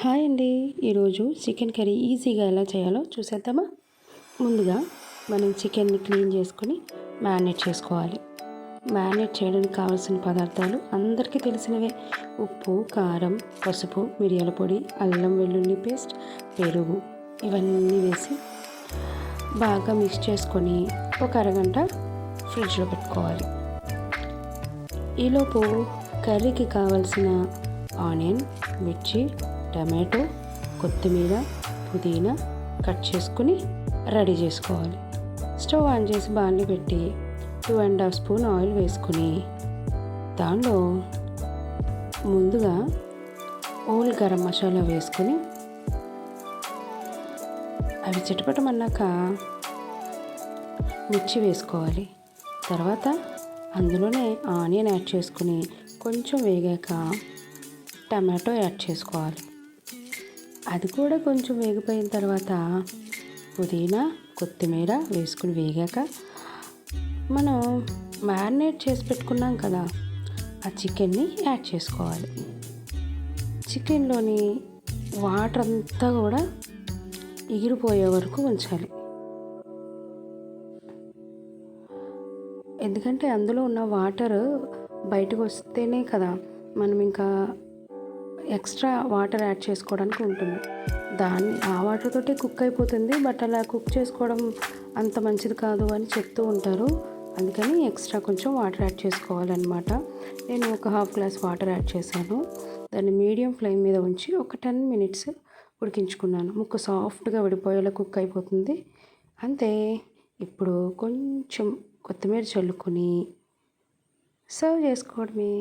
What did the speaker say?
Hi అండి. ఈరోజు chicken curry ఈజీగా ఎలా చేయాలో చూసేద్దామా. ముందుగా మనం చికెన్ని క్లీన్ చేసుకొని మ్యారినేట్ చేసుకోవాలి. మ్యారినేట్ చేయడానికి కావాల్సిన పదార్థాలు అందరికీ తెలిసినవే: ఉప్పు, కారం, పసుపు, మిరియాల పొడి, అల్లం వెల్లుల్లి పేస్ట్, పెరుగు. ఇవన్నీ వేసి బాగా మిక్స్ చేసుకొని ఒక అరగంట ఫ్రిడ్జ్లో పెట్టుకోవాలి. ఈలోపు కర్రీకి కావాల్సిన ఆనియన్, మిర్చి, టమాటో, కొత్తిమీర, పుదీనా కట్ చేసుకుని రెడీ చేసుకోవాలి. స్టవ్ ఆన్ చేసి బాండ్లీ పెట్టి 2.5 స్పూన్ ఆయిల్ వేసుకుని దానిలో ముందుగా హోల్ గరం మసాలా వేసుకుని అవి చిటపటమన్నాక మిర్చి వేసుకోవాలి. తర్వాత అందులోనే ఆనియన్ యాడ్ చేసుకుని కొంచెం వేగాక టమాటో యాడ్ చేసుకోవాలి. అది కూడా కొంచెం వేగిపోయిన తర్వాత పుదీనా, కొత్తిమీర వేసుకుని వేగాక మనం మ్యారినేట్ చేసి పెట్టుకున్నాం కదా, ఆ చికెన్ని యాడ్ చేసుకోవాలి. చికెన్లోని వాటర్ అంతా కూడా ఎగిరిపోయే వరకు ఉంచాలి. ఎందుకంటే అందులో ఉన్న వాటర్ బయటకు వస్తేనే కదా మనం ఇంకా ఎక్స్ట్రా వాటర్ యాడ్ చేసుకోవడానికి ఉంటుంది. ఆ వాటర్ తోటి కుక్ అయిపోతుంది. బట్ అలా కుక్ చేసుకోవడం అంత మంచిది కాదు అని చెప్తూ ఉంటారు. అందుకని ఎక్స్ట్రా కొంచెం వాటర్ యాడ్ చేసుకోవాలన్నమాట. నేను ఒక హాఫ్ గ్లాస్ వాటర్ యాడ్ చేశాను. దాన్ని మీడియం ఫ్లేమ్ మీద ఉంచి ఒక 10 మినిట్స్ ఉడికించుకున్నాను. ముక్క సాఫ్ట్గా విడిపోయేలా కుక్ అయిపోతుంది. అంతే. ఇప్పుడు కొంచెం కొత్తిమీర చల్లుకొని సర్వ్ చేసుకోవడమే.